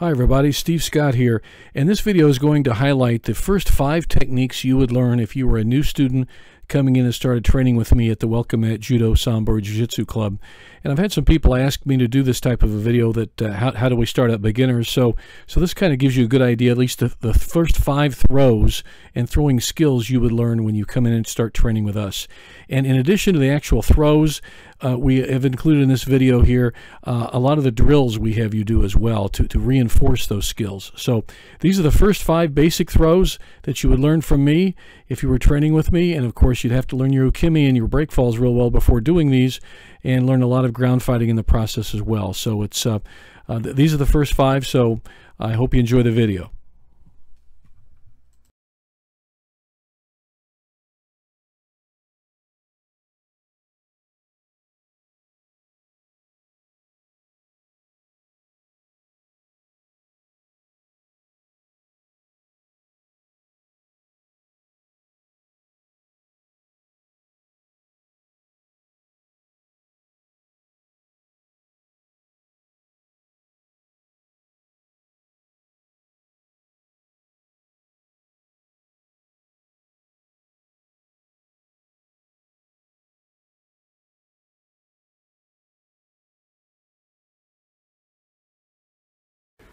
Hi everybody, Steve Scott here, and this video is going to highlight the first 5 techniques you would learn if you were a new student coming in and started training with me at the Welcome at Judo, Sambo, or Jiu-Jitsu Club. And I've had some people ask me to do this type of a video that how do we start out beginners. So this kind of gives you a good idea, at least the first 5 throws and throwing skills you would learn when you come in and start training with us. And in addition to the actual throws, we have included in this video here a lot of the drills we have you do as well to reinforce those skills. So these are the first 5 basic throws that you would learn from me if you were training with me. And of course, you'd have to learn your ukemi and your break falls real well before doing these, and learn a lot of ground fighting in the process as well. So it's these are the first 5, so I hope you enjoy the video.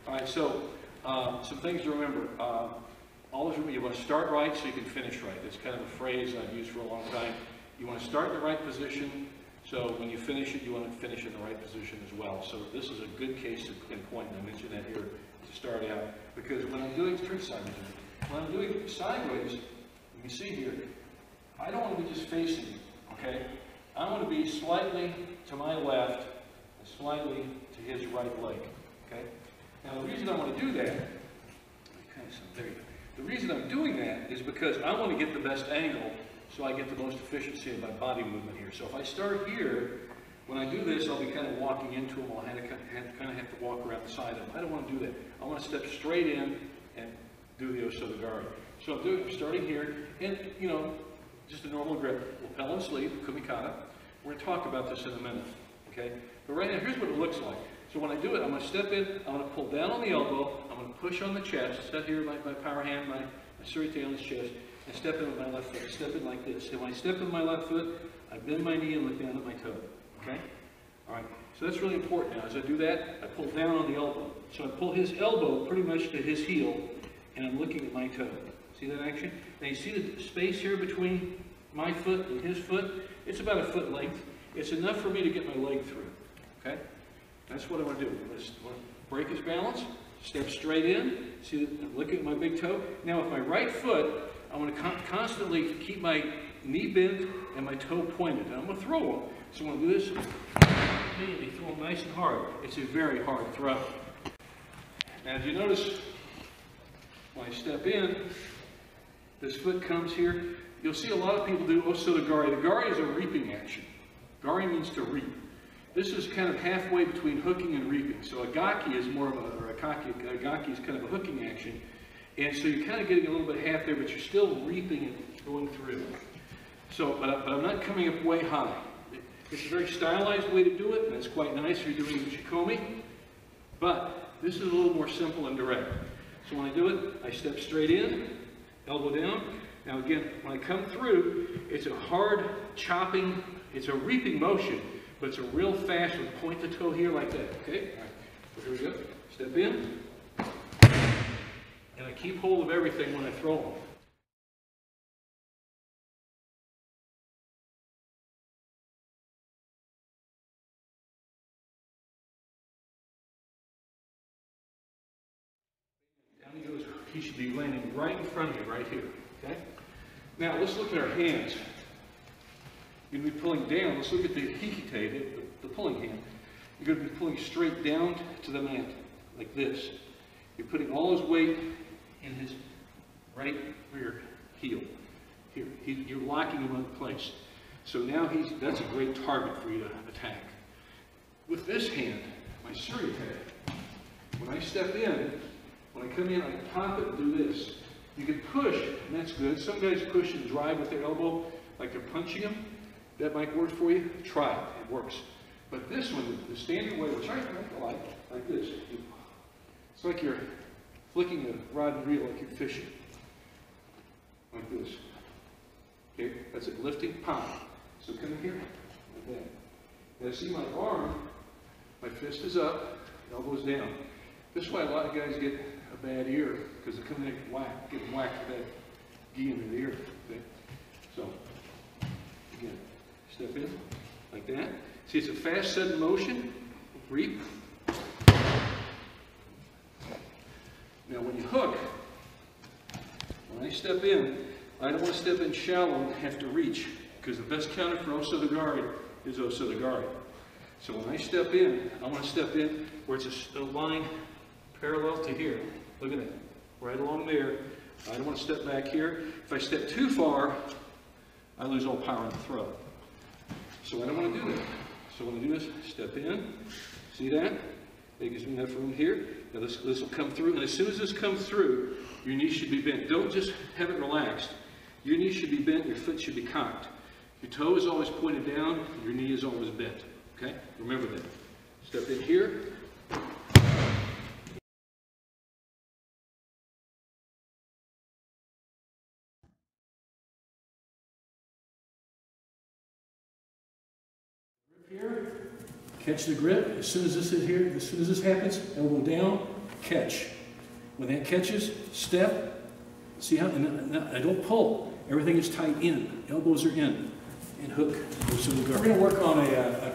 All right, so some things to remember. Always remember, you want to start right so you can finish right. It's kind of a phrase I've used for a long time. You want to start in the right position, so when you finish it, you want to finish in the right position as well. So this is a good case in point, and I mentioned that here to start out, because when I'm doing sideways, you can see here, I don't want to be just facing, okay? I want to be slightly to my left and slightly to his right leg, okay? Now the reason I want to do that, the reason I'm doing that is because I want to get the best angle so I get the most efficiency in my body movement here. So if I start here, when I do this, I'll be kind of walking into him. I'll kind of have to walk around the side of him. I don't want to do that. I want to step straight in and do the Osotogari. So I'm starting here, and just a normal grip, lapel and sleeve, kumikata. We're going to talk about this in a minute, okay? But right now, here's what it looks like. So when I do it, I'm going to step in, I'm going to pull down on the elbow, I'm going to push on the chest, step here, my power hand, my surite on his chest, and step in with my left foot, step in like this. So when I step in my left foot, I bend my knee and look down at my toe, okay? All right, so that's really important now. As I do that, I pull down on the elbow. So I pull his elbow pretty much to his heel, and I'm looking at my toe. See that action? Now you see the space here between my foot and his foot? It's about a foot length. It's enough for me to get my leg through, okay? That's what I want to do. I want to break his balance, step straight in, see that I'm looking at my big toe. Now with my right foot, I want to constantly keep my knee bent and my toe pointed. And I'm going to throw him. So I'm going to do this, immediately throw him nice and hard. It's a very hard throw. Now as you notice, when I step in, this foot comes here. You'll see a lot of people do Osotogari. The Gari is a reaping action. Gari means to reap. This is kind of halfway between hooking and reaping. So a gaki is more of a gaki is kind of a hooking action. And so you're kind of getting a little bit half there, but you're still reaping and going through. So, but I'm not coming up way high. It's a very stylized way to do it, and it's quite nice if you're doing uchikomi. But this is a little more simple and direct. So when I do it, I step straight in, elbow down. Now again, when I come through, it's a hard chopping, it's a reaping motion. But it's a real fast one. Point the toe here like that, okay? All right, so here we go. Step in. And I keep hold of everything when I throw them. Down he goes. He should be landing right in front of me, right here, okay? Now, let's look at our hands. You're going to be pulling down. Let's look at the hikite, the pulling hand. You're going to be pulling straight down to the mat, like this. You're putting all his weight in his right rear heel. Here, you're locking him in place. So now that's a great target for you to attack. With this hand, my surite, when I step in, when I come in, I pop it and do this. You can push, and that's good. Some guys push and drive with their elbow, like they're punching them. That might work for you. Try it. It works. But this one, the standard way, which I like this. It's like you're flicking a rod and reel like you're fishing. Like this. Okay, that's it, lifting, pop. So come in here, like that. Now see my arm, my fist is up, elbow's down. This is why a lot of guys get a bad ear, because they come in and get whacked with that gi in their ear. Okay? So, again, step in, like that. See, it's a fast, sudden motion. Reap. Now when you hook, when I step in, I don't want to step in shallow and have to reach, because the best counter for osotogari is osotogari. So when I step in, I want to step in where it's a line parallel to here. Look at that, right along there. I don't want to step back here. If I step too far, I lose all power in the throw. So I don't want to do that. So when I do this, step in, see that? That gives me enough room here. Now this will come through, and as soon as this comes through, your knee should be bent. Don't just have it relaxed. Your knee should be bent, your foot should be cocked. Your toe is always pointed down, your knee is always bent. Okay? Remember that. Step in here. Grip here. Catch the grip. As soon as this is here, as soon as this happens, elbow down, catch. When that catches, step. See how? I don't pull. Everything is tight in. Elbows are in. And hook. Osotogari. We're going to work on a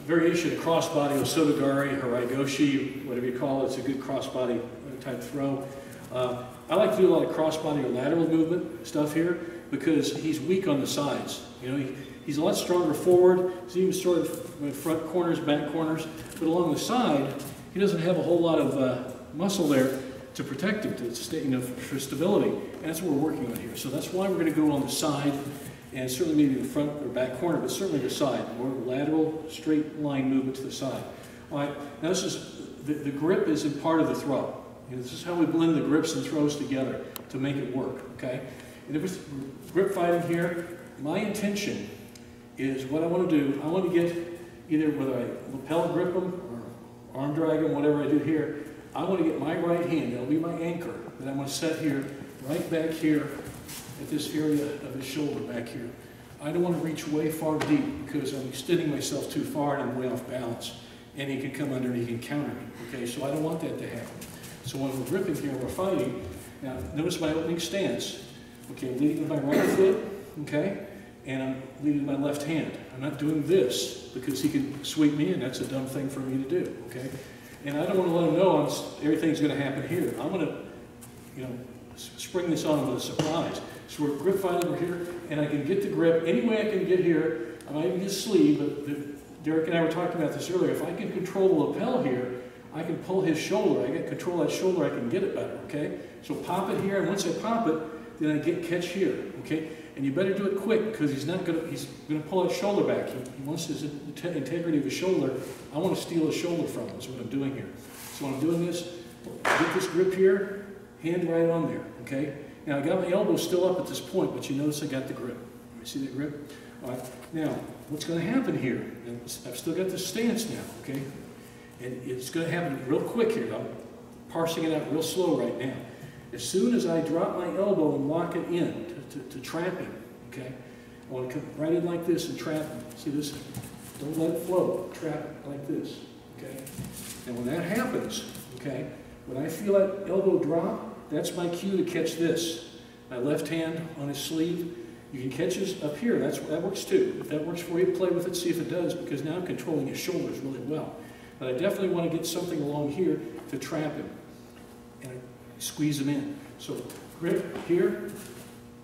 variation of crossbody osotogari, HARAI GOSHI, whatever you call it. It's a good crossbody type throw. I like to do a lot of crossbody or lateral movement stuff here because he's weak on the sides. You know, he's a lot stronger forward. He's even sort of front corners, back corners, but along the side, he doesn't have a whole lot of muscle there to protect him, to stay, you know, for stability. And that's what we're working on here. So that's why we're going to go on the side, and certainly maybe the front or back corner, but certainly the side, more lateral, straight line movement to the side. All right. Now this is the grip is a part of the throw. You know, this is how we blend the grips and throws together to make it work. Okay. And if it's grip fighting here, my intention is what I want to do. I want to get either whether I lapel grip them or arm drag them, whatever I do here. I want to get my right hand, that'll be my anchor, that I'm going to set here, right back here at this area of his shoulder back here. I don't want to reach way far deep because I'm extending myself too far and I'm way off balance. And he can come under and he can counter me. Okay, so I don't want that to happen. So when we're gripping here, we're fighting. Now, notice my opening stance. Okay, I'm leading with my right foot, okay? And I'm leading with my left hand. I'm not doing this because he can sweep me and that's a dumb thing for me to do, okay? And I don't want to let him know everything's going to happen here. I'm going to, you know, spring this on him with a surprise. So we're grip fighting over here, and I can get the grip any way I can get here. I might even get sleeve, but Derek and I were talking about this earlier. If I can control the lapel here, I can pull his shoulder. I get control of that shoulder, I can get it better, okay? So pop it here, and once I pop it, then I get catch here, okay? And you better do it quick because he's going to pull that shoulder back. He wants his integrity of his shoulder. I want to steal his shoulder from him. That's what I'm doing here. So when I'm doing this, get this grip here, hand right on there, okay? Now I got my elbow still up at this point, but you notice I got the grip. You see that grip? All right. Now, what's going to happen here? And I've still got this stance now, okay? And it's going to happen real quick here. I'm parsing it out real slow right now. As soon as I drop my elbow and lock it in to trap him, okay? I want to come right in like this and trap him. See this? Don't let it float. Trap it like this, okay? And when that happens, okay, when I feel that elbow drop, that's my cue to catch this. My left hand on his sleeve. You can catch this up here. That works too. If that works for you, play with it, see if it does, because now I'm controlling his shoulders really well. But I definitely want to get something along here to trap him. And I squeeze him in. So grip here,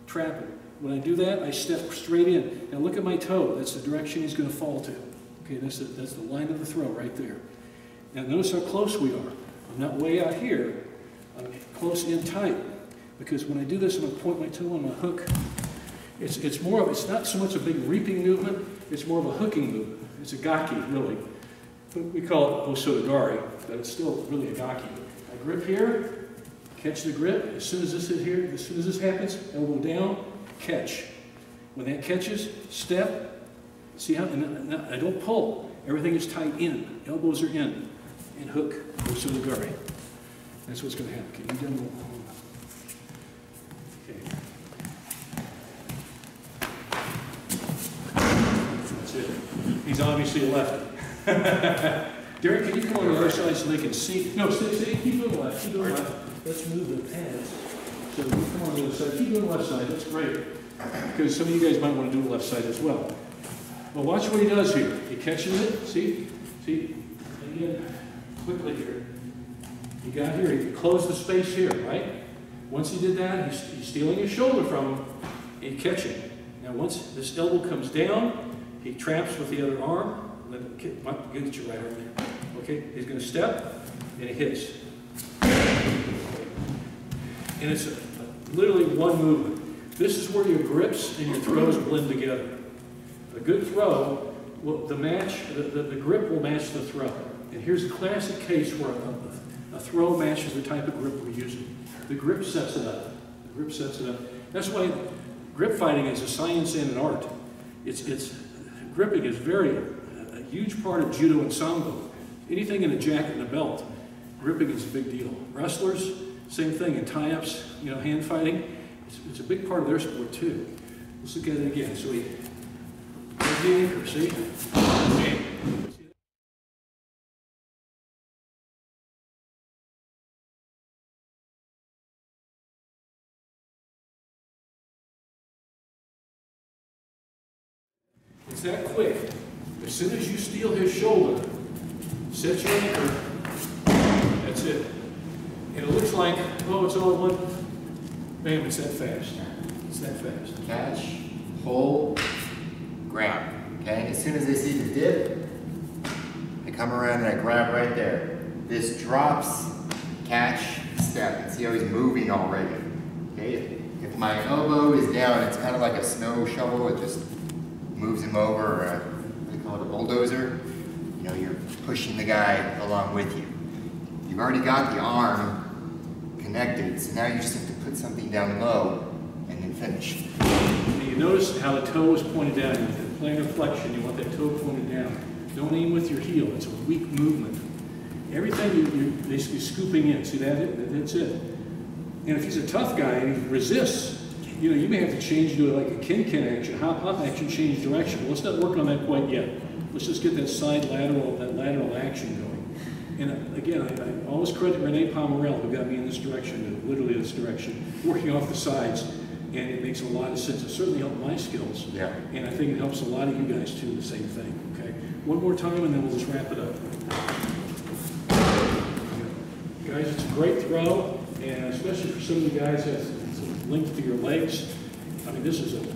trap him. When I do that, I step straight in. Now look at my toe. That's the direction he's going to fall to. Okay, that's the line of the throw right there. Now notice how close we are. I'm not way out here. I'm close in tight. Because when I do this, I'm going to point my toe on my hook. It's not so much a big reaping movement, it's more of a hooking movement. It's a gaki, really. We call it osotogari, but it's still really a gaki. I grip here, catch the grip. As soon as this is here, as soon as this happens, elbow down, catch. When that catches, step. See how? And I don't pull. Everything is tight in. Elbows are in. And hook, osotogari. That's what's going to happen. Can you demo? Okay. That's it. He's obviously a lefty. Derek, can you come on the other side so they can see? No, stay, keep doing left, keep doing left. Let's move the pads. So you come on the other side, keep doing left side, that's great. Because some of you guys might want to do the left side as well. But watch what he does here. He catches it, see? Again, quickly here. He got here, he closed the space here, right? Once he did that, he's stealing his shoulder from him, and he catches it. Now once this elbow comes down, he traps with the other arm. Get your right arm there. Okay, he's going to step, and he hits. And it's literally one movement. This is where your grips and your throws blend together. A good throw, the grip will match the throw. And here's a classic case where a throw matches the type of grip we're using. The grip sets it up. The grip sets it up. That's why grip fighting is a science and an art. Gripping is a huge part of Judo and Sambo. Anything in a jacket and a belt, gripping is a big deal. Wrestlers, same thing. In tie-ups, hand fighting, it's a big part of their sport too. Let's look at it again. So there's the anchor, see? Okay. It's that quick. As soon as you steal his shoulder, set your anchor, that's it. And it looks like, oh, it's all one, bam, it's that fast. It's that fast. Catch, hold, grab. Okay, as soon as they see the dip, I come around and I grab right there. This drops, catch, step, and see how he's moving already. Okay, if my elbow is down, it's kind of like a snow shovel, it just moves him over, or what do you call it, a bulldozer. You're pushing the guy along with you. You've already got the arm connected, so now you just have to put something down low and then finish. And you notice how the toe is pointed down. In plantar flexion, you want that toe pointed down. Don't aim with your heel. It's a weak movement. Everything you're basically scooping in. See that? That's it. And if he's a tough guy and he resists, you may have to change to like a kin action, hop action, change direction. Well, let's not work on that quite yet. Let's just get that lateral action going. And again, I always credit Renee Pomerell, who got me in this direction, literally this direction, working off the sides, and it makes a lot of sense. It certainly helped my skills, yeah. And I think it helps a lot of you guys too, the same thing, okay? One more time, and then we'll just wrap it up. Guys, it's a great throw, and especially for some of the guys that have linked to your legs. I mean, this is an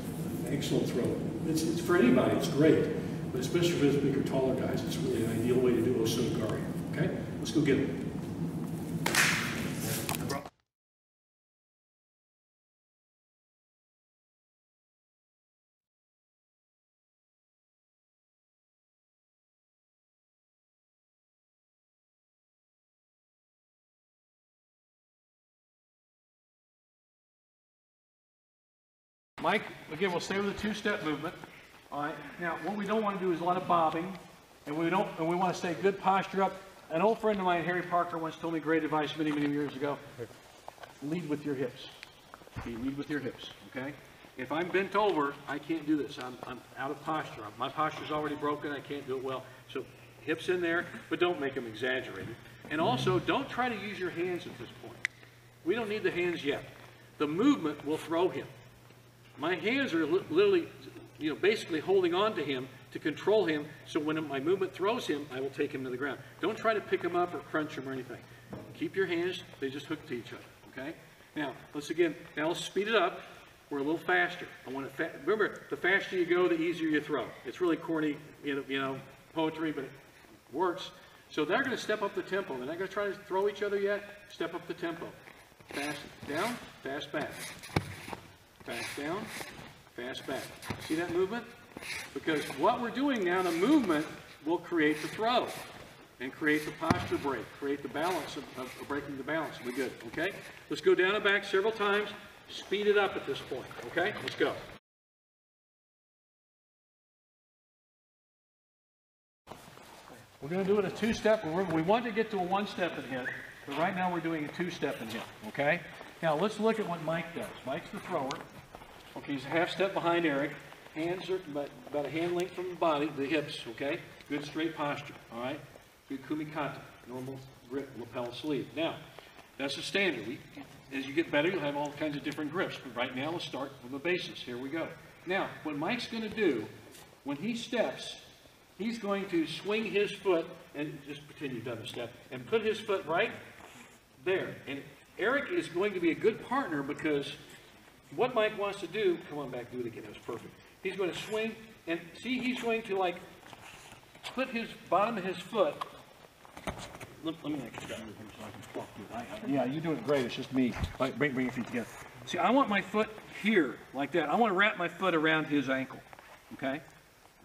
excellent throw. It's for anybody, it's great. But especially for those bigger, taller guys, it's really an ideal way to do Osogari. Okay? Let's go get it. Mike, again, we'll stay with the two-step movement. All right. Now, what we don't want to do is a lot of bobbing, and we want to stay good posture up. An old friend of mine, Harry Parker, once told me great advice many, many years ago. Lead with your hips. Okay, lead with your hips. Okay. If I'm bent over, I can't do this. I'm out of posture. My posture's already broken. I can't do it well. So hips in there, but don't make them exaggerated. And also, don't try to use your hands at this point. We don't need the hands yet. The movement will throw him. My hands are literally, basically holding on to him to control him, so when my movement throws him, I will take him to the ground. Don't try to pick him up or crunch him or anything. Keep your hands, they just hook to each other, okay? Now, let's speed it up. We're a little faster. Remember, the faster you go, the easier you throw. It's really corny, poetry, but it works. So they're going to step up the tempo. They're not going to try to throw each other yet. Step up the tempo. Fast down, fast back. Fast down, fast back. See that movement? Because what we're doing now, the movement will create the throw and create the posture break, create the balance of breaking the balance. We're good, okay? Let's go down and back several times. Speed it up at this point, okay? Let's go. We're going to do it a two-step. We want to get to a one-step in here. But right now we're doing a two-step in him, okay? Now let's look at what Mike does. Mike's the thrower. Okay, he's a half step behind Eric. Hands are about a hand length from the body, the hips, okay? Good straight posture, all right? Good kumikata, normal grip, lapel sleeve. Now, that's a standard. As you get better, you'll have all kinds of different grips. But right now, let's start with the basis. Here we go. Now, what Mike's going to do, when he steps, he's going to swing his foot, and just pretend you've done a step, and put his foot right there. And Eric is going to be a good partner because what Mike wants to do, come on back, do it again, that was perfect. He's going to swing, and see, he's going to like put his bottom of his foot. Let me actually grab everything so I can talk to you. Yeah, you're doing great. It's just me. Bring your feet together. See, I want my foot here, like that. I want to wrap my foot around his ankle. Okay?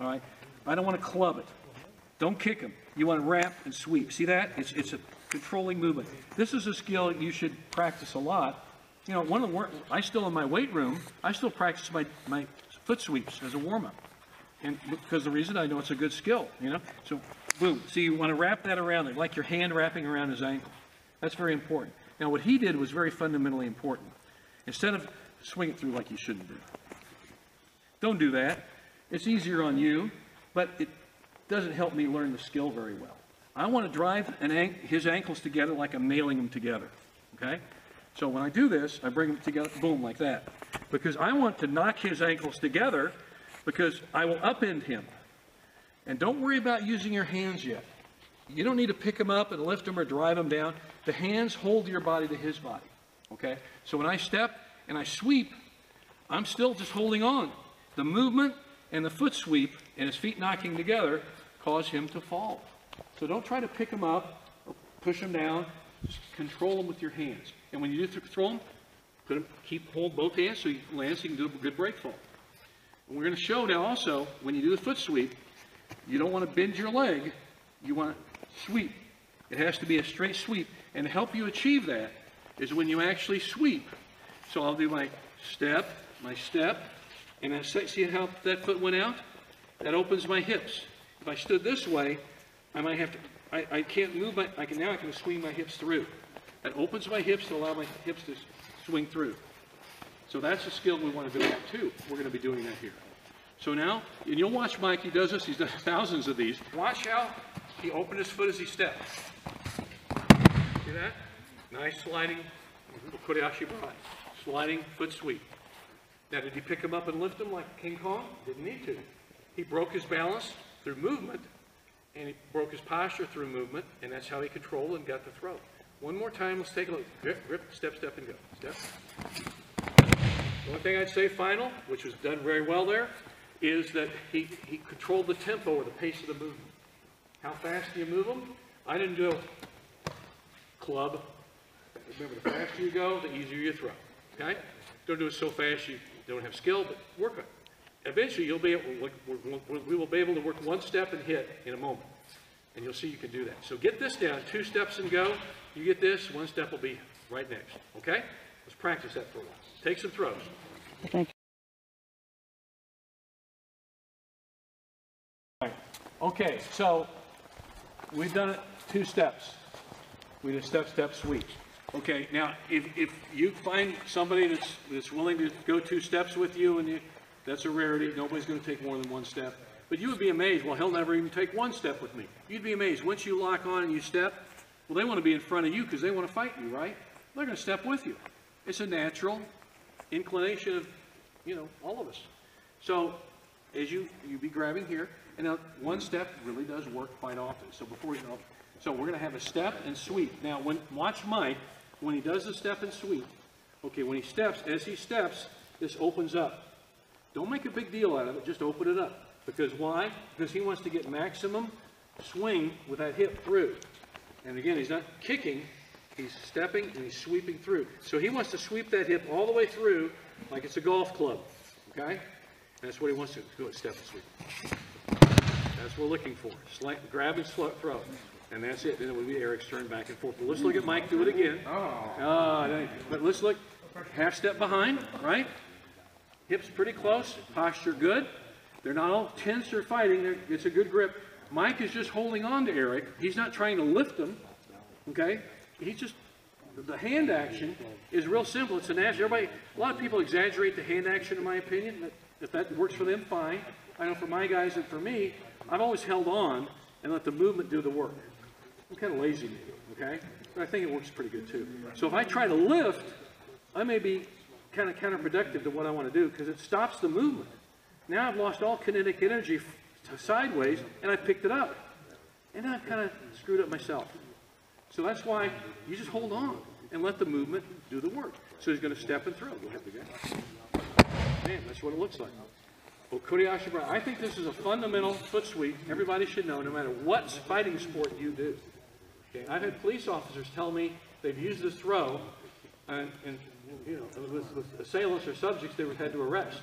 All right? I don't want to club it. Don't kick him. You want to wrap and sweep. See that? It's a controlling movement. This is a skill you should practice a lot. You know, one of the I still in my weight room, I still practice my foot sweeps as a warm-up. And because the reason I know it's a good skill, you know? So, boom. So you want to wrap that around there, like your hand wrapping around his ankle. That's very important. Now, what he did was very fundamentally important. Instead of swing it through like you shouldn't do. Don't do that. It's easier on you, but it doesn't help me learn the skill very well. I want to drive his ankles together like I'm nailing them together, okay? So when I do this, I bring them together, boom, like that. Because I want to knock his ankles together because I will upend him. And don't worry about using your hands yet. You don't need to pick him up and lift him or drive him down. The hands hold your body to his body, okay? So when I step and I sweep, I'm still just holding on. The movement and the foot sweep and his feet knocking together cause him to fall. So don't try to pick him up or push him down. Just control him with your hands. And when you do throw him, hold both hands so he lands so you can do a good break fall. And we're going to show now also, when you do the foot sweep, you don't want to bend your leg, you want to sweep. It has to be a straight sweep. And to help you achieve that is when you actually sweep. So I'll do my step, and then see how that foot went out? That opens my hips. If I stood this way, I might have to, I can't move now I can swing my hips through. That opens my hips to allow my hips to swing through. So that's a skill we want to do too. We're going to be doing that here. So now, and you'll watch Mike, he does this, he's done thousands of these. Watch how he opened his foot as he steps. See that? Nice sliding, Okuri Ashi Barai. Sliding foot sweep. Now did he pick him up and lift him like King Kong? Didn't need to. He broke his balance through movement, and he broke his posture through movement, and that's how he controlled and got the throw. One more time, let's take a look. Grip, grip, step, step, and go. Step. The only thing I'd say final, which was done very well there, is that he controlled the tempo or the pace of the movement. How fast do you move them? I didn't do a club. Remember, the faster you go, the easier you throw. Okay? Don't do it so fast you don't have skill, but work on it. Eventually, you'll be able, we will be able to work one step and hit in a moment. And you'll see you can do that. So get this down, 2 steps and go. You get this, 1 step will be right next. Okay? Let's practice that for a while. Take some throws. Thank you. Okay, so we've done it 2 steps. We did step, step, sweep. Okay, now if you find somebody that's willing to go 2 steps with you, and that's a rarity. Nobody's going to take more than 1 step. But you would be amazed. Well, he'll never even take 1 step with me. You'd be amazed. Once you lock on and you step, well, they want to be in front of you because they want to fight you, right? They're going to step with you. It's a natural inclination of, you know, all of us. So as you be grabbing here, and now 1 step really does work quite often. So before you know, so we're going to have a step and sweep. Now, watch Mike when he does the step and sweep. Okay, when he steps, as he steps, this opens up. Don't make a big deal out of it. Just open it up. Because why? Because he wants to get maximum swing with that hip through. And again, he's not kicking. He's stepping and he's sweeping through. So he wants to sweep that hip all the way through like it's a golf club. Okay? And that's what he wants to do. Step and sweep. That's what we're looking for. Grab and throw. And that's it. Then it would be Eric's turn back and forth. But let's look at Mike do it again. But let's look. Half step behind, right? Hips pretty close. Posture good. They're not all tense or fighting. It's a good grip. Mike is just holding on to Eric. He's not trying to lift him. Okay? he's just, the hand action is real simple. It's a natural, a lot of people exaggerate the hand action in my opinion. If that works for them, fine. I know for my guys and for me, I've always held on and let the movement do the work. I'm kind of lazy maybe, okay? But I think it works pretty good too. So if I try to lift, I may be kind of counterproductive to what I want to do because it stops the movement. Now I've lost all kinetic energy sideways and I picked it up. And I've kind of screwed up myself. So that's why you just hold on and let the movement do the work. So he's going to step and throw. Go ahead, big guy. Man, that's what it looks like. Okuri Ashi Barai. I think this is a fundamental foot sweep. Everybody should know, no matter what fighting sport you do. Okay? I've had police officers tell me they've used this throw, and you know, with assailants or subjects they were had to arrest.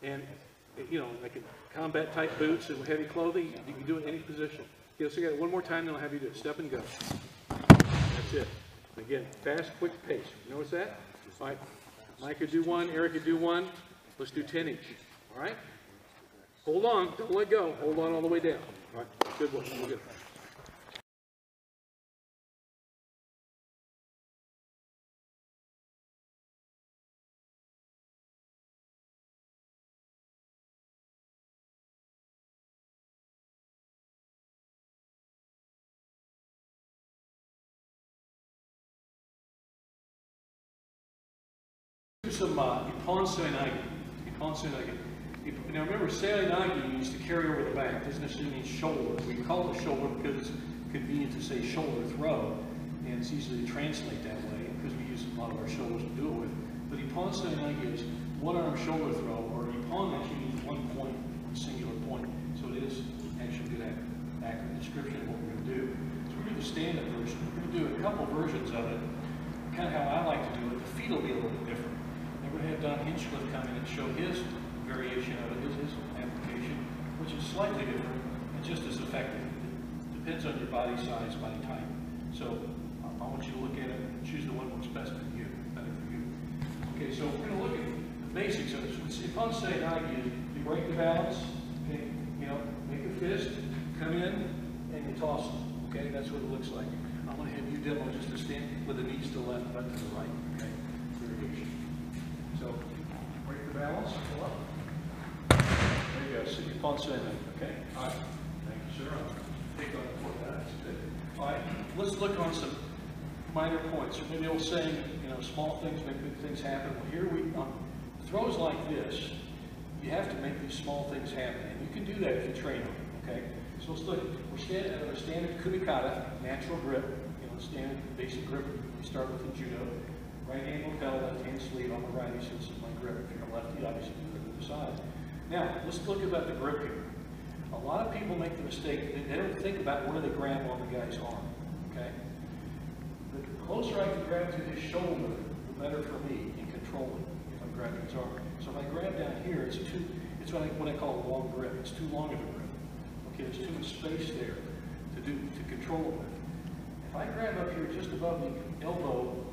And you know, like in combat type boots and heavy clothing, you can do it in any position. Okay, let's get it one more time, then I'll have you do it. Step and go. That's it. Again, fast, quick pace. You notice that? All right. Mike could do one, Eric could do one. Let's do 10 each. All right? Hold on. Don't let go. Hold on all the way down. All right. Good one. We're good. Some Ippon Seoi-nage. Now remember, Seoi-nage means to carry over the back. It doesn't necessarily mean shoulder. We call it shoulder because it's convenient to say shoulder throw, and it's easy to translate that way because we use a lot of our shoulders to do it with. But Ippon Seoi-nage is one arm shoulder throw, or Ippon actually means one point, singular point. So it is actually a good accurate description of what we're going to do. So we're going to do the stand-up version. We're going to do a couple versions of it. Kind of how I like to do it. The feet will be a little bit different. We're going to have Don Hinchcliffe come in and show his variation of it, his application, which is slightly different and just as effective. It depends on your body size, body type. So I want you to look at it and choose the one that works best for you, better for you. Okay, so we're going to look at the basics of it. So Ippon Seoi-nage is you break the balance, okay, you know, make a fist, come in, and you toss it. Okay, that's what it looks like. I want to have you demo just to stand with the knees to the left, butt to the right. Okay, variation. So, break the balance, pull up. There you go, sit your Ippon Seoi-nage, okay? All right, thank you, sir. I'll take on that. That's good. All right, let's look on some minor points. Or maybe old saying, you know, small things make big things happen. Well, here we throws like this, you have to make these small things happen. And you can do that if you train them, okay? So let's look. We're standing at our standard kumikata, natural grip, you know, standard basic grip. We start with the Judo. Right hand lapel, left hand sleeve on the righty, so this is my grip. If you're a lefty, obviously you do it to the side. Now, let's look about the grip here. A lot of people make the mistake, they don't think about where they grab on the guy's arm, okay? The closer I can grab to his shoulder, the better for me in controlling if I'm grabbing his arm. So if I grab down here, it's what I call a long grip. It's too long of a grip. Okay, there's too much space there to control it with. If I grab up here just above the elbow,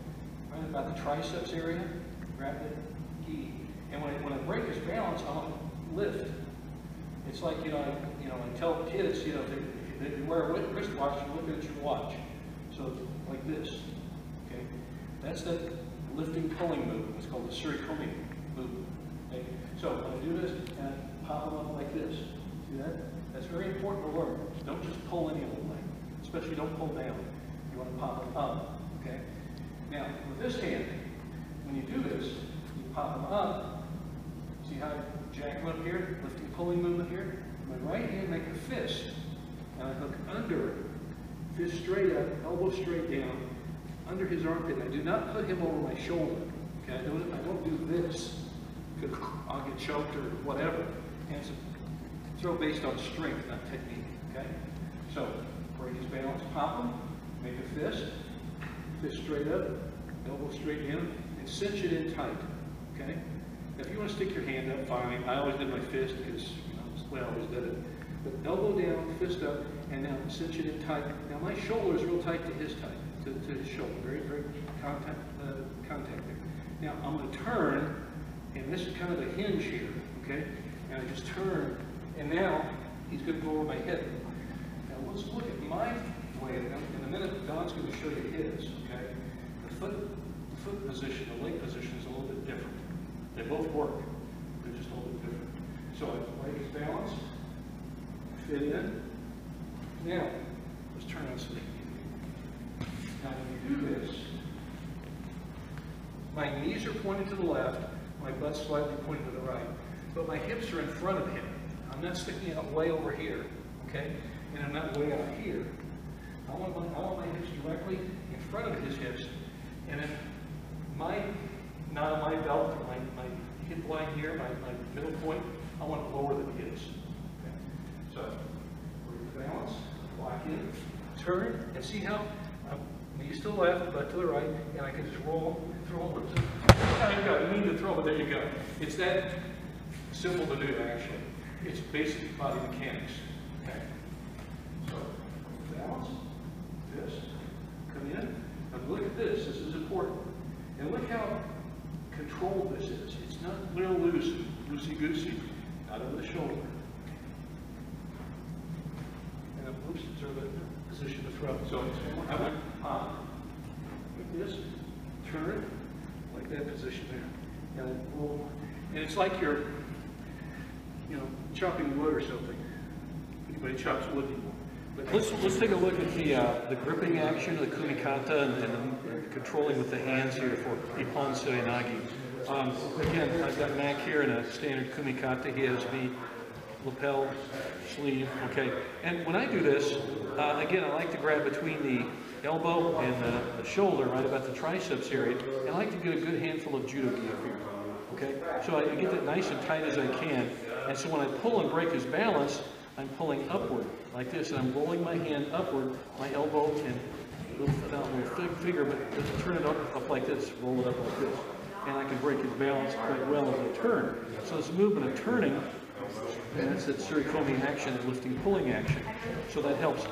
right about the triceps area, grab the key. And when I break his balance, I want to lift. It's like, I tell kids, if they wear a wristwatch, you look at your watch. So like this, okay? That's that lifting pulling movement. It's called the surikomi movement. Okay? So when I do this, and I pop them up like this. See that? That's very important to learn. Don't just pull any old way. Especially don't pull down. You want to pop them up, okay? Now, with this hand, when you do this, you pop them up. See how I jack them up here? Lifting, pulling movement here. My right hand, make a fist. And I hook under, fist straight up, elbow straight down, under his armpit. I do not put him over my shoulder. Okay, I don't do this, because I'll get choked or whatever. And it's a throw based on strength, not technique. Okay? So, break his balance, pop him, make a fist straight up, elbow straight down, and cinch it in tight. Okay? Now, if you want to stick your hand up, fine. I always did my fist because that's the way I always did it. But elbow down, fist up, and now cinch it in tight. Now my shoulder is real tight to his shoulder. Very, very contact there. Now I'm going to turn, and this is kind of a hinge here. Okay? And I just turn, and now he's going to go over my head. Now let's look at my way. In a minute, Don's going to show you his. Okay? position, the leg position is a little bit different. They both work, they're just a little bit different. So leg is balanced, fit in. Now, let's turn on speed. Now when you do this, my knees are pointing to the left, my butt's slightly pointing to the right, but my hips are in front of him. I'm not sticking out way over here, okay? And I'm not way out here. I want my hips directly in front of his hips, and then not on my belt, or my hip line here, my middle point, I want it lower than his. Okay? So, we're balance, lock in, turn, and see how I'm knees to the left, butt to the right, and I can just roll, throw them. I mean to throw, but there you go. It's that simple to do, actually. It's basic body mechanics. Okay. So, balance, this, come in, and look at this. This is important. And look how controlled this is. It's not real loose, loosey-goosey, out of the shoulder. And oops, observe the position of the throat. So I went up, like this, turn, like that position there. And roll. And it's like you're, chopping wood or something. Anybody chops wood anymore. But let's take a look at the gripping action, the kumikata, and the controlling with the hands here for Ippon Surinagi. Again, I've got Mac here in a standard kumikata. He has me, lapel, sleeve, okay. And when I do this, again, I like to grab between the elbow and the shoulder, right about the triceps area, and I like to get a good handful of judo gi up here, okay. So I get that nice and tight as I can, and so when I pull and break his balance, I'm pulling upward like this, and I'm rolling my hand upward, my elbow, and not a little finger, but just turn it up like this, roll it up like this. And I can break his balance quite well as I turn. So this movement of turning, and that's that surikomi action, lifting, pulling action. So that helps.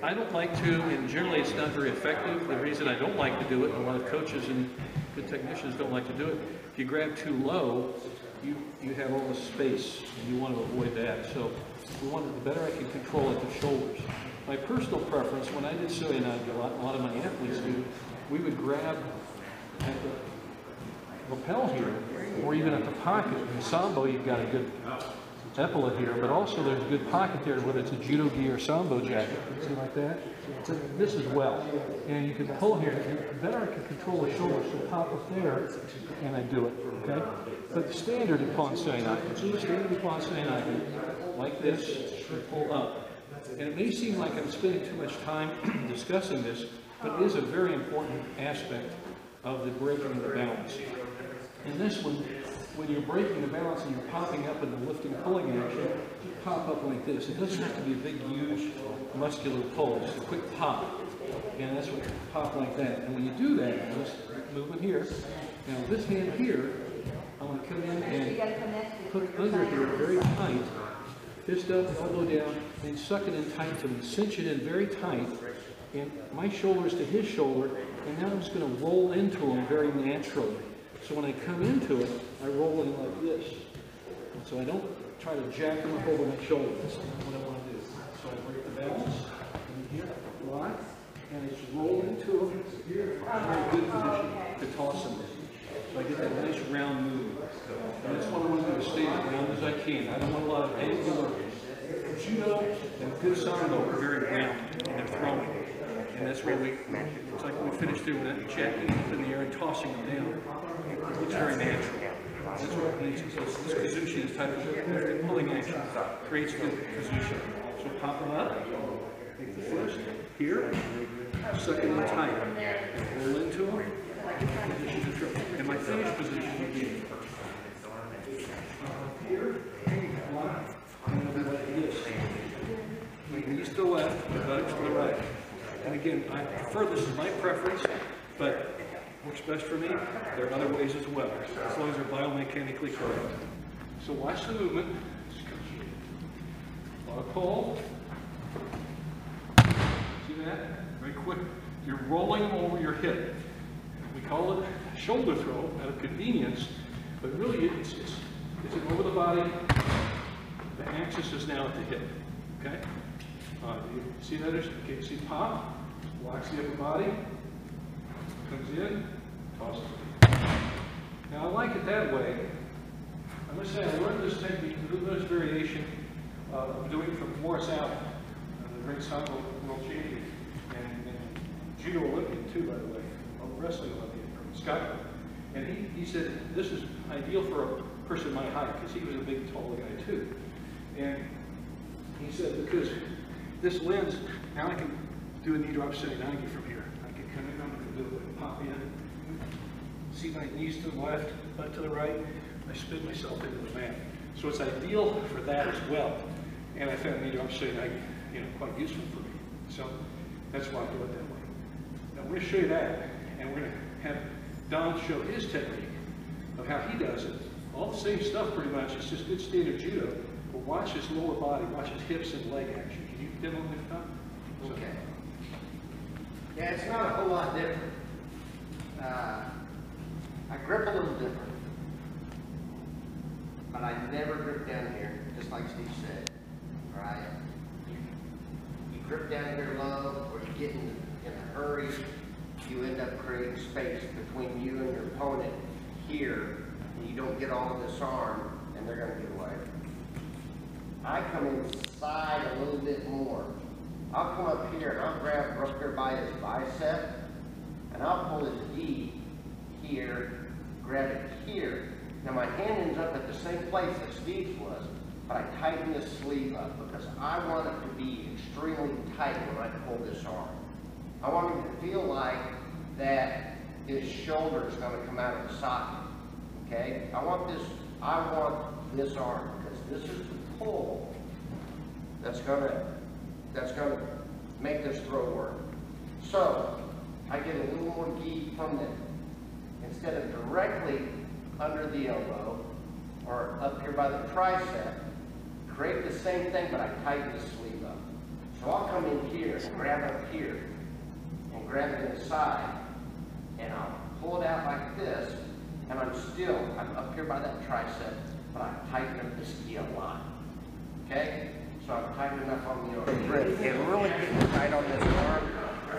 I don't like to, and generally it's not very effective. The reason I don't like to do it, and a lot of coaches and good technicians don't like to do it, if you grab too low, you have all the space, and you want to avoid that. So the better I can control at the shoulders. My personal preference, when I did Surinagi, a lot of my athletes do, we would grab at the lapel here, or even at the pocket. In Sambo, you've got a good epaulet here, but also there's a good pocket there, whether it's a Judo gi or Sambo jacket. See like that? So this as well. And you can pull here, and the better I can control the shoulders, so pop up there, and I do it, okay? But the standard Ippon Surinagi, like this, pull up. And it may seem like I'm spending too much time discussing this, but it is a very important aspect of the breaking of the balance. In this one, when you're breaking the balance and you're popping up in the lifting pulling action, you pop up like this. It doesn't have to be a big, huge, muscular pull. It's a quick pop. And that's what you pop like that. And when you do that, this movement here, now this hand here, I'm going to come in and put it under here very tight. Fist up, elbow down, and suck it in tight to me. Cinch it in very tight. And my shoulders to his shoulder, and now I'm just going to roll into him very naturally. So when I come into it, I roll in like this. So I don't try to jack him up over my shoulder. That's not what I want to do. So I break the balance, and here, lock, and I just roll into him. Here, very good position to toss him. So I get that nice round movement. And that's what I want to do, is stay as round as I can. I don't want a lot of angular. Judo and good Sambo are very round in their throwing. And that's where it's like we finished doing that, jacking up in the air and tossing them down. It looks very natural. That's what makes it. So this Kazushi, this type of pulling action, creates a good position. So pop them up, take the fist, here, suck it in tight, roll into them, position to throw. And my finish position would be here, lock, and it'll be like this. My knees to the left, my buttocks to the right. And again, I prefer, this is my preference, but works best for me. There are other ways as well, as long as they're biomechanically correct. So watch the movement. A lot of pull. See that? Very quick. You're rolling over your hip. We call it shoulder throw out of convenience, but really it's over the body. The axis is now at the hip. Okay? You see that? Okay, see pop, locks the upper body, comes in, tosses it like it that way, I must say I learned this technique, this variation of doing it from Morris Allen, the great Sambo world champion, and Judo Olympian too, by the way, wrestling Olympian from Scotland. And he said, this is ideal for a person my height, because he was a big, tall guy too. And he said, because this lens, now I can do a knee drop Shingitai from here. I can come in, I'm going to do it, pop in, see my knees to the left, butt to the right, I spin myself into the mat. So it's ideal for that as well. And I found knee drop Shingitai, quite useful for me. So that's why I do it that way. Now we're going to show you that, and we're going to have Don show his technique of how he does it. All the same stuff pretty much, it's just good standard judo, but watch his lower body, watch his hips and leg action. Can you demo it, Don? Okay. Yeah, it's not a whole lot different. I grip a little different, but I never grip down here, just like Steve said, right? You grip down here low, or you get in a hurry, you end up creating space between you and your opponent here, and you don't get all of this arm, and they're going to get away. I come inside a little bit more. I'll come up here and I'll grab up here by his bicep, and I'll pull his D here, grab it here. Now my hand ends up at the same place that Steve's was, but I tighten this sleeve up because I want it to be extremely tight when I pull this arm. I want him to feel like that his shoulder is going to come out of the socket. Okay? I want this arm because this is the pull that's gonna make this throw work. So I get a little more gi from them. Instead of directly under the elbow or up here by the tricep, create the same thing, but I tighten the sleeve up. So I'll come in here and grab up here and grab it inside, and I'll pull it out like this, and I'm up here by that tricep, but I tighten up this gi a lot. Okay? So I'm tightening up on the grip and really getting tight on this arm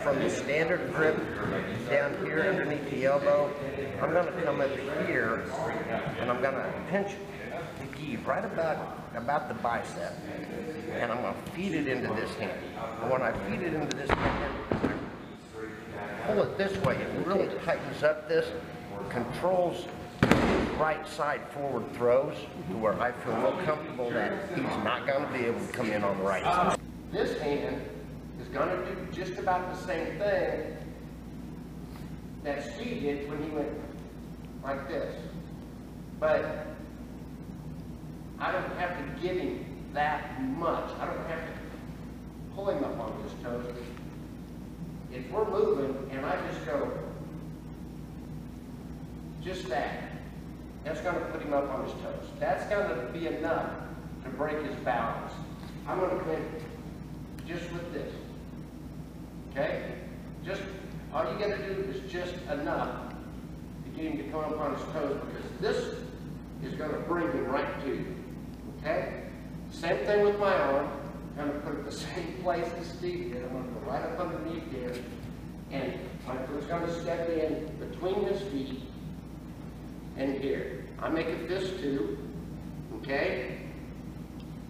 from the standard grip down here underneath the elbow. I'm going to come up here and I'm going to pinch the gi right about the bicep, and I'm going to feed it into this hand. And when I feed it into this hand, I pull it this way. It really tightens up this, controls right side forward throws to where I feel real comfortable that he's not going to be able to come in on the right side. This hand is going to do just about the same thing that Steve did when he went like this. But I don't have to give him that much. I don't have to pull him up on his toes. If we're moving and I just go just that's going to put him up on his toes. That's going to be enough to break his balance. I'm going to come in just with this. Okay? Just all you got to do is just enough to get him to come up on his toes, because this is going to bring him right to you. Okay? Same thing with my arm. I'm going to put it the same place as Steve did. I'm going to go right up underneath here, and my foot's going to step in between his feet and here. I make a fist too, okay?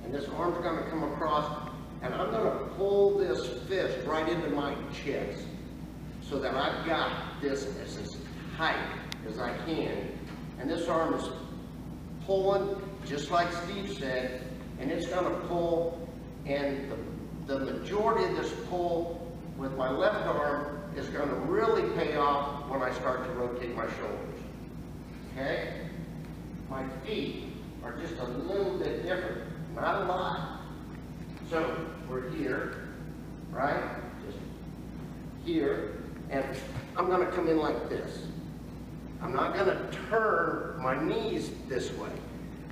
And this arm's going to come across, and I'm going to pull this fist right into my chest so that I've got this as tight as I can. And this arm is pulling, just like Steve said, and it's going to pull, and the majority of this pull with my left arm is going to really pay off when I start to rotate my shoulders. Okay? My feet are just a little bit different, not a lot. So we're here, right? Just here, and I'm going to come in like this. I'm not going to turn my knees this way.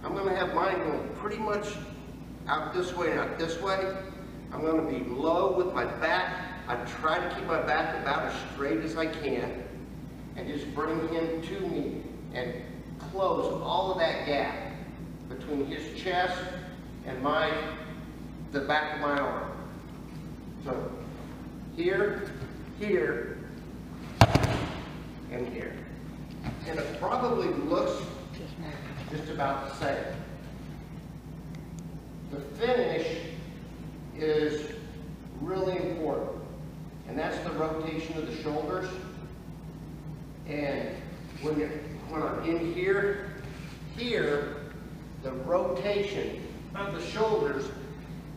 I'm going to have mine going pretty much out this way and out this way. I'm going to be low with my back. I try to keep my back about as straight as I can, and just bring him to me and close all of that gap between his chest and the back of my arm. So here, here, and here. And it probably looks just about the same. The finish is really important, and that's the rotation of the shoulders. And when I'm in here, the rotation of the shoulders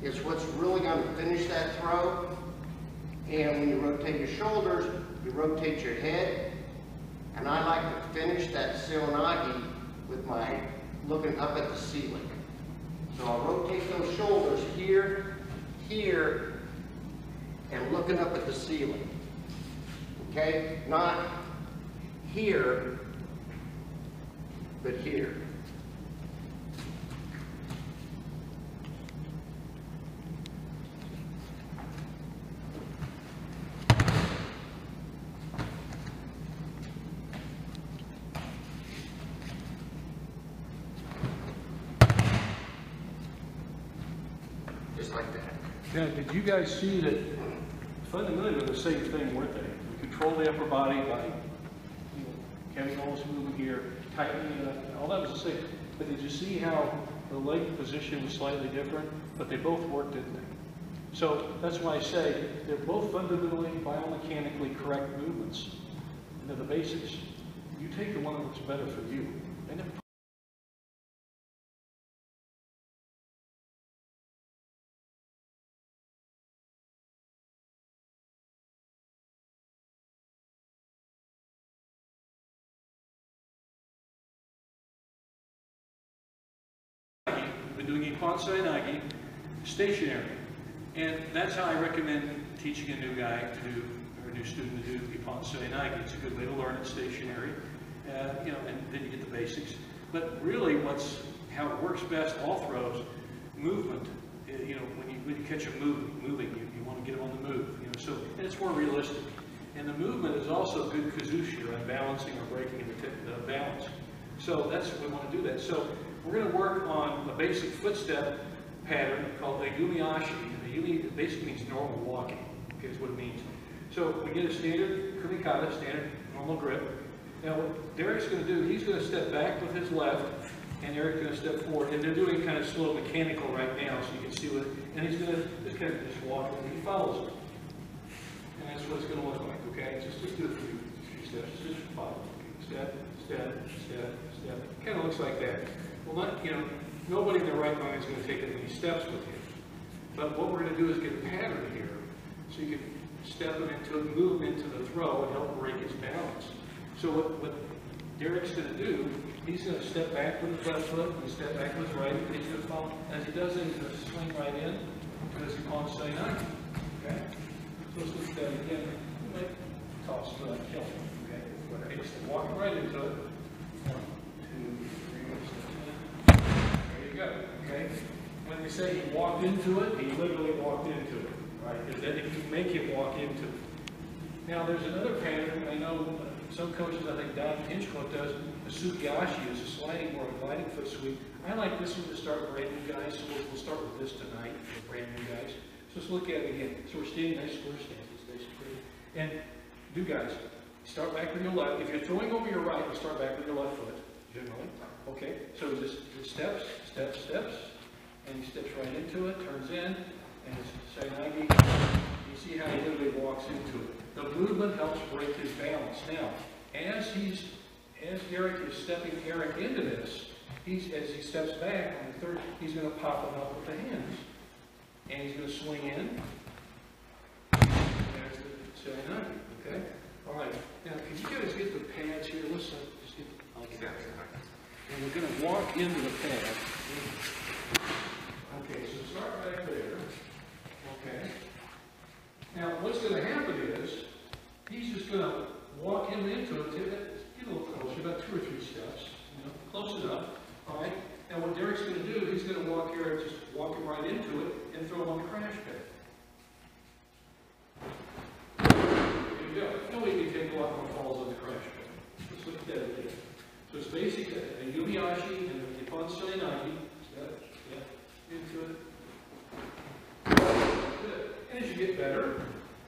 is what's really going to finish that throw. And when you rotate your shoulders, you rotate your head. And I like to finish that seoi-nage with my looking up at the ceiling. So I'll rotate those shoulders here, here, and looking up at the ceiling. Okay? Not here, but here. Just like that. Now, did you guys see that fundamentally they're the same thing, weren't they? We control the upper body by having all this movement here, tightening it up, all that was the same. But did you see how the leg position was slightly different? But they both worked, didn't they? So that's why I say they're both fundamentally biomechanically correct movements. And they're the basics. You take the one that looks better for you. And then been doing Ippon Seoi-nage stationary, and that's how I recommend teaching a new guy to do, or a new student to do Ippon Seoi-nage. It's a good way to learn it stationary, you know, and then you get the basics. But really, how it works best, all throws, movement. You know, when you catch a moving, you want to get them on the move. You know, so and it's more realistic. And the movement is also good kazushi, or balancing or breaking in the balance. So that's we want to do that. So we're going to work on a basic footstep pattern called the Yumi Ashi. And the Yumi basically means normal walking. Okay, is what it means. So we get a standard kumikata, standard normal grip. Now what Derek's going to do, he's going to step back with his left, and Eric's going to step forward. And they're doing kind of slow mechanical right now, so you can see what. And he's going to just kind of just walk, and he follows it. And that's what it's going to look like. Okay, just do it for you. 3 steps, just follow. Step, step, step, step. Kind of looks like that. Well, not, you know, nobody in their right mind is going to take as many steps with you. But what we're going to do is get a pattern here, so you can step him into it, move him into the throw, and help break his balance. So what Derek's going to do, he's going to step back with his left foot, and step back with his right, and he's going to follow. As he does it, he's going to swing right in, because he's on Seoi-nage. Okay? So let's look at that again. You might toss it, kill him. Okay? Okay, just walk right into it. 1, 2, 3, 4, 5. There you go. Okay? When they say he walked into it, he literally walked into it. Right? Because then if you make him walk into it. Now there's another pattern. I know some coaches, I think Don Hinchcliffe does, the Ashi is a sliding or a gliding foot sweep. I like this one to start brand new guys, so we'll start with this tonight for brand new guys. So let's look at it again. So we're standing nice square stances, basically. And do guys, start back with your left. If you're throwing over your right, you start back with your left foot, generally. Okay, so just steps, steps, steps, and he steps right into it, turns in, and it's Seoi-nage. You see how he literally walks into it. The movement helps break his balance. Now, as Derek is stepping Eric into this, as he steps back on the third, he's going to pop him up with the hands. And he's going to swing in. There's the Seoi-nage, okay? All right. Now, can you guys get the pads here? Let's just get the pads. And we're going to walk into the pad. Okay, so start back there. Okay. Now, what's going to happen is, he's just going to walk him into it. Get a little closer, about 2 or 3 steps. You know, close enough. All right. Now, what Derek's going to do, he's going to walk here, just walk him right into it, and throw him on the crash pad. There you go. No way you can take a lot more falls on the crash pad. Let's look at that again. So it's basically a Yumi Ashi and a Ippon Seoi-nage. Step, step, into it. Good. And as you get better,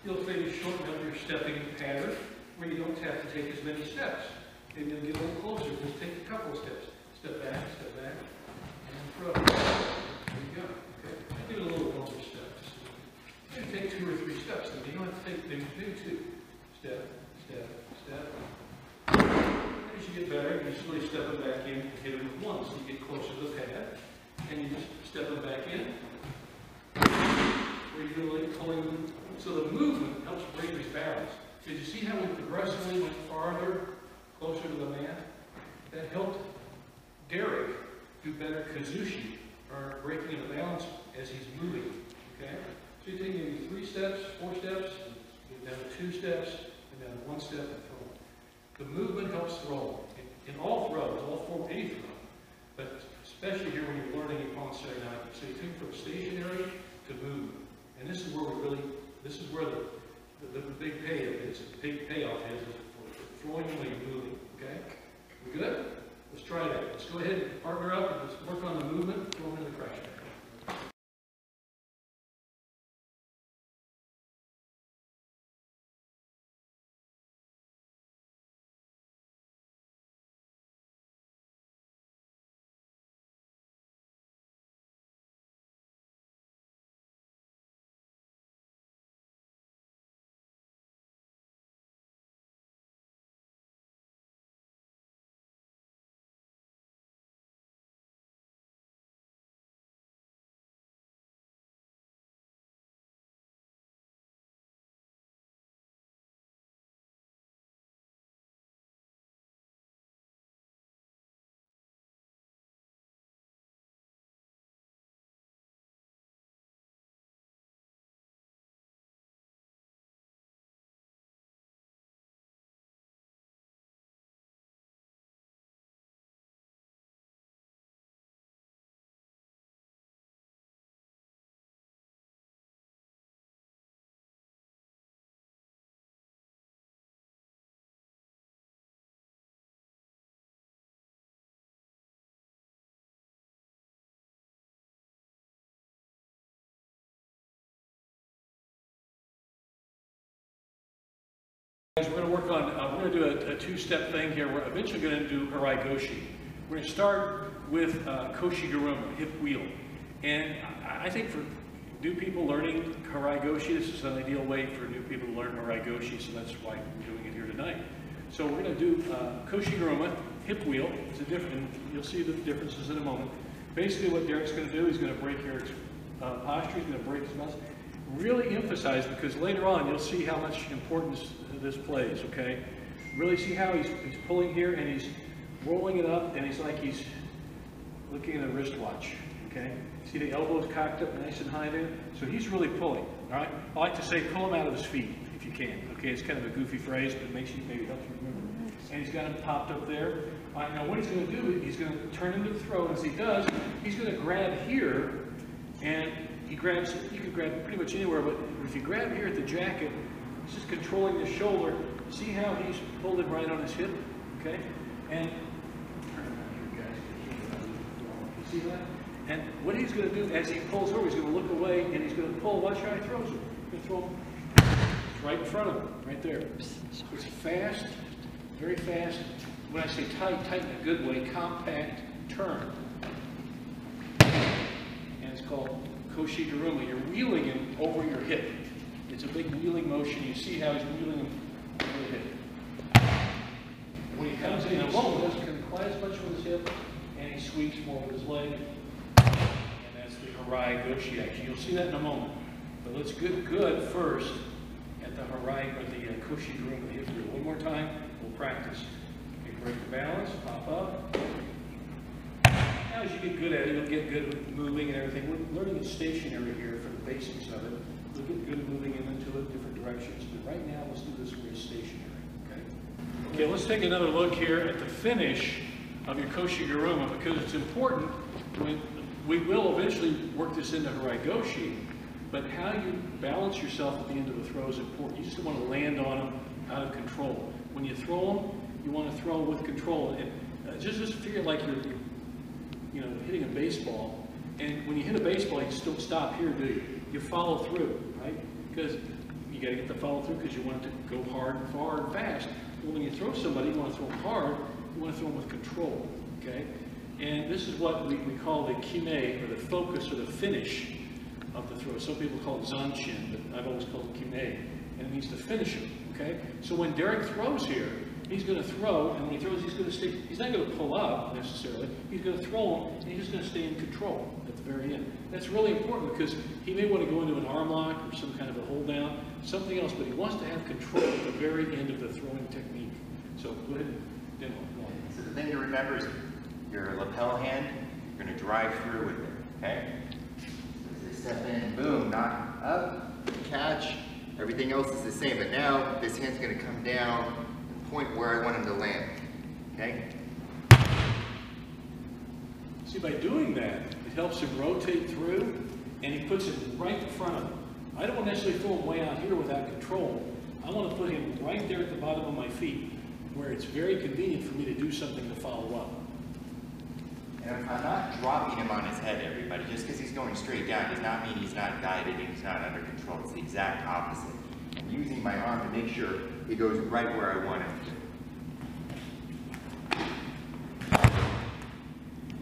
you'll maybe shorten up your stepping pattern where you don't have to take as many steps. Maybe you'll get a little closer, just take a couple of steps. step back, and throw. There you go. Okay. I do a little longer steps. You can take 2 or 3 steps. You don't have to take, do 2. Step, step, step. As you get better, you slowly step it back in and hit it with 1. So you get closer to the pad, and you just step it back in. Where you're like pulling them. So the movement helps break his balance. Did you see how we progressively went farther, closer to the mat? That helped Derek do better kazushi, or breaking of the balance as he's moving. Okay? So you take maybe 3 steps, 4 steps, down to 2 steps, and down to 1 step and throw. The movement helps throw. In all throws, all form, any throw, but especially here when you're learning Ippon Serai. So you take from stationary to move. And this is where this is where the big payoff is. The big payoff is for throwing when you're moving. Okay? We good? Let's try that. Let's go ahead and partner up and let's work on the movement, throw them in the crash back. Guys, we're going to work on, we're going to do a 2-step thing here. We're eventually going to do HARAI GOSHI. We're going to start with KOSHI GURUMA, hip wheel. And I think for new people learning HARAI GOSHI, this is an ideal way for new people to learn HARAI GOSHI, so that's why we're doing it here tonight. So we're going to do KOSHI GURUMA, hip wheel. It's a different, you'll see the differences in a moment. Basically what Derek's going to do, he's going to break Eric's posture, he's going to break his muscle. Really emphasize, because later on you'll see how much importance this plays, okay? Really see how he's pulling here and he's rolling it up and he's like he's looking at a wristwatch, okay? See the elbows cocked up nice and high there? So he's really pulling, all right? I like to say pull him out of his feet if you can, okay? It's kind of a goofy phrase, but it makes you, maybe helps you remember. And he's got him popped up there. All right, now what he's going to do, he's going to turn into the throw. As he does, he's going to grab here and he grabs, you can grab pretty much anywhere, but if you grab here at the jacket, he's just controlling the shoulder. See how he's pulled it right on his hip, okay? And, turn around here, guys. You see that? And what he's going to do as he pulls over, he's going to look away and he's going to pull. Watch how he throws it. He's going to throw him right in front of him, right there. It's fast, very fast. When I say tight, tight in a good way, compact turn. And it's called KOSHI GURUMA. You're wheeling him over your hip. It's a big wheeling motion. You see how he's wheeling him over the hip. When he comes in a moment, he can apply as much with his hip, and he sweeps more with his leg. And that's the HARAI GOSHI action. You'll see that in a moment. But let's get good first at the HARAI, or the KOSHI GURUMA hip wheel. One more time, we'll practice. Okay, break the balance, pop up. Now as you get good at it, you'll get good at moving and everything. We're learning it stationary here for the basics of it. We'll get good at moving into it, different directions. But right now, let's do this where it's stationary, okay? Okay, let's take another look here at the finish of your KOSHI GURUMA, because it's important. We will eventually work this into HARAI GOSHI, but how you balance yourself at the end of the throw is important. You just don't want to land on them out of control. When you throw them, you want to throw with control. And just figure like you're hitting a baseball. And when you hit a baseball, you still stop here, do you? You follow through, right? Because you got to get the follow through because you want it to go hard and far and fast. Well, when you throw somebody, you want to throw them hard. You want to throw them with control, okay? And this is what we call the kime, or the focus, or the finish of the throw. Some people call it zanshin, but I've always called it kime, and it means to finish him, okay? So when Derek throws here, he's going to throw, and when he throws, he's going to stay, he's not going to pull up necessarily, he's going to throw him, and he's just going to stay in control at the very end. That's really important because he may want to go into an arm lock or some kind of a hold down, something else, but he wants to have control at the very end of the throwing technique. So go ahead and demo. So the thing to remember is your lapel hand, you're going to drive through with it, okay? So as they step in, boom, knock up, catch, everything else is the same, but now this hand's going to come down and point where I want him to land, okay? See, by doing that, it helps him rotate through, and he puts it right in front of him. I don't want to necessarily throw him way out here without control. I want to put him right there at the bottom of my feet, where it's very convenient for me to do something to follow up. And I'm not dropping him on his head, everybody. Just because he's going straight down does not mean he's not guided and he's not under control. It's the exact opposite. I'm using my arm to make sure he goes right where I want him to.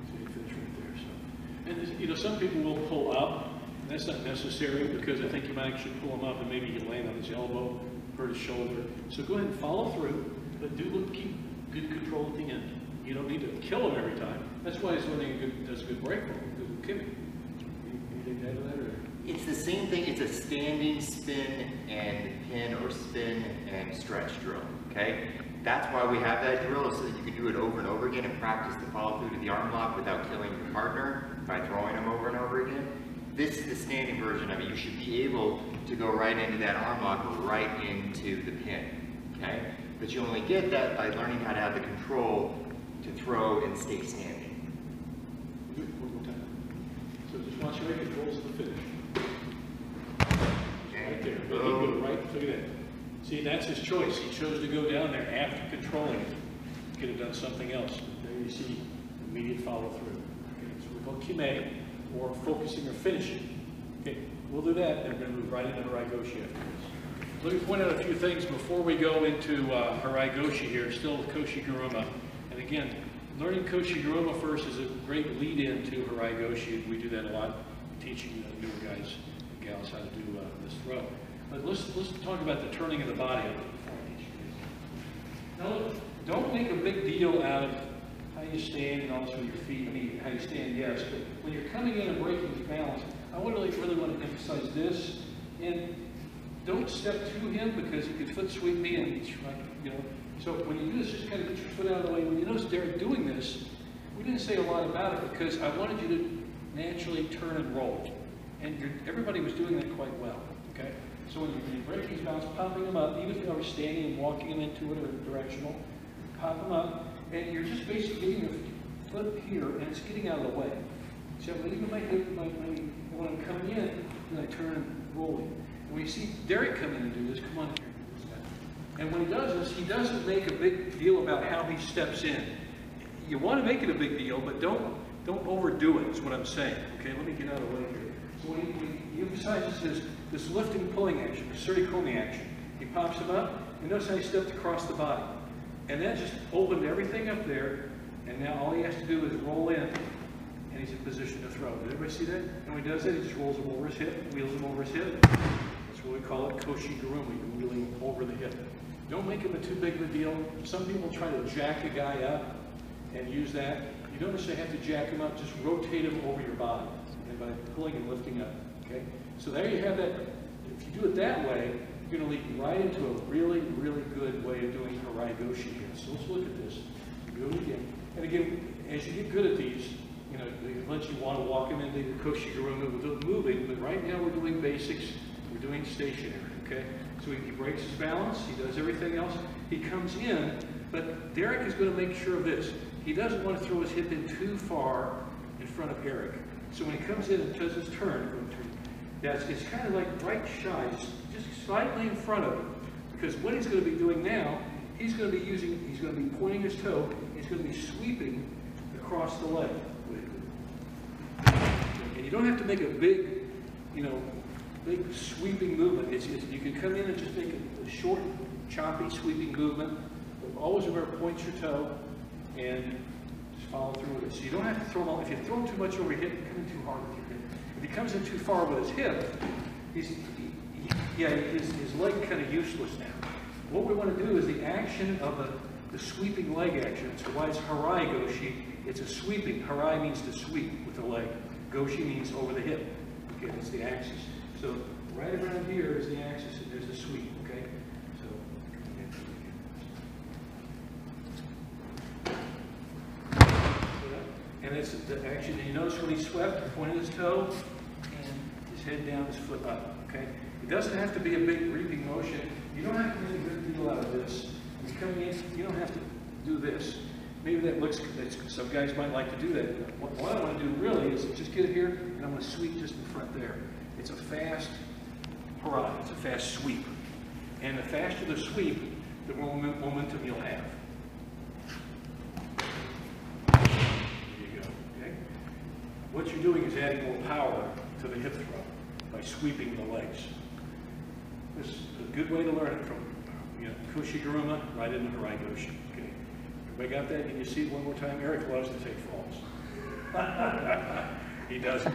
So you finish right there. So, and you know, some people will pull up, and that's not necessary because I think you might actually pull him up and maybe he'll land on his elbow, hurt his shoulder. So go ahead and follow through, but do keep good control at the end. You don't need to kill him every time. That's why he's learning does a good break roll, good kimming. Anything to add to that? Or? It's the same thing. It's a standing spin and pin or spin and stretch drill, okay? That's why we have that drill, so that you can do it over and over again and practice the follow through to the arm lock without killing your partner by throwing them over and over again. This is the standing version of it. You should be able to go right into that arm lock or right into the pin, okay? But you only get that by learning how to have the control to throw and stay standing. Good. One more time. So just watch your controls to the finish. Okay. Right there. But he go right, look at that. See, that's his choice. He chose to go down there after controlling it. He could have done something else. There you see immediate follow through. Okay, so we call kime, or focusing or finishing. Okay, we'll do that, and we're going to move right into HARAI GOSHI afterwards. Let me point out a few things before we go into HARAI GOSHI here, still KOSHI GURUMA. And again, learning KOSHI GURUMA first is a great lead-in to HARAI GOSHI. We do that a lot, teaching newer guys and gals how to do this throw. But let's talk about the turning of the body up before I teach you. Now look, don't make a big deal out of how you stand and also your feet. I mean, how you stand, yes, but when you're coming in and breaking his balance, I would really want to emphasize this. And don't step to him because he could foot sweep me and, you know. So when you do this, just kind of get your foot out of the way. When you notice Derek doing this, we didn't say a lot about it because I wanted you to naturally turn and roll. And everybody was doing that quite well, okay? So when you break these balance, popping them up, even if you are standing and walking them into it or directional, pop them up, and you're just basically getting your foot here, and it's getting out of the way. So even my hip, when I'm coming in, then I turn and rolling. And when you see Derek come in and do this, come on here. And when he does this, he doesn't make a big deal about how he steps in. You want to make it a big deal, but don't overdo it, is what I'm saying. Okay, let me get out of the way here. So when he emphasizes this lifting, pulling action, the surikomi action, he pops him up, and notice how he stepped across the body. And that just opened everything up there, and now all he has to do is roll in, and he's in position to throw. Did everybody see that? And when he does that, he just rolls him over his hip, wheels him over his hip. That's what we call it KOSHI GURUMA, you're wheeling him over the hip. Don't make him a too big of a deal. Some people try to jack a guy up and use that. You don't necessarily have to jack him up, just rotate him over your body and by pulling and lifting up, okay? So there you have that. If you do it that way, you're gonna lead right into a really, really good way of doing HARAI GOSHI here. So let's look at this. Do it again. And again, as you get good at these, you know, once you want to walk him into the KOSHI GURUMA with moving, but right now we're doing basics, we're doing stationary, okay? So he breaks his balance, he does everything else, he comes in, but Derek is going to make sure of this. He doesn't want to throw his hip in too far in front of Eric. So when he comes in and does his turn, it's kind of like right shy, just slightly in front of him. Because what he's going to be doing now, he's going to be pointing his toe, he's going to be sweeping across the leg. And you don't have to make a big, big sweeping movement. You can come in and just make a short, choppy, sweeping movement. But always remember, point your toe and Just follow through with it. So you don't have to throw them all. If you throw them too much over your hip, you come in too hard with your hip. If he comes in too far with his hip, his leg kind of useless now. What we want to do is the action of the sweeping leg action. So why it's HARAI GOSHI, it's a sweeping. HARAI means to sweep with the leg. GOSHI means over the hip. Okay, that's the axis. So right around here is the axis, and there's the sweep. Okay, so. And it's the action. You notice when he swept, he pointed his toe, and his head down, his foot up. Okay, it doesn't have to be a big reaping motion. You don't have to make a good deal out of this. When you're coming in, you don't have to do this. Maybe that looks, some guys might like to do that. What I want to do really is just get it here, and I'm going to sweep just in front there. It's a fast hurrah. It's a fast sweep. And the faster the sweep, the more momentum you'll have. There you go. Okay? What you're doing is adding more power to the hip throw by sweeping the legs. This is a good way to learn it from, KOSHI GURUMA right into HARAI GOSHI. Okay. Everybody got that? Can you see it one more time? Eric loves to take falls. He does.